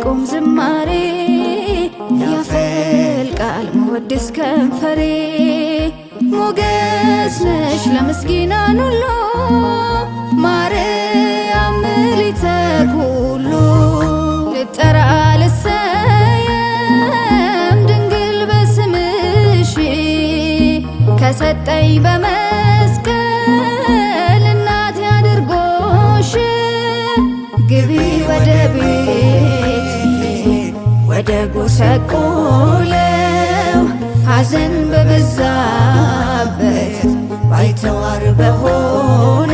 አይቆም ዝማሬ ያፈልቃል መወድስ ከንፈሬ ሞገስ ነሽ ለምስኪናን ሁሉ ማርያም ምልዕተ ኩሉ ልጠራ ልሰየም ድንግል በስምሽ ከሰጠኝ በመስቀል እናቴ አድርጎሽ ግቢ ወደ ቤት ወደ ጎሰቆለው ሐዘን በበዛበት ባይተዋር በሆነ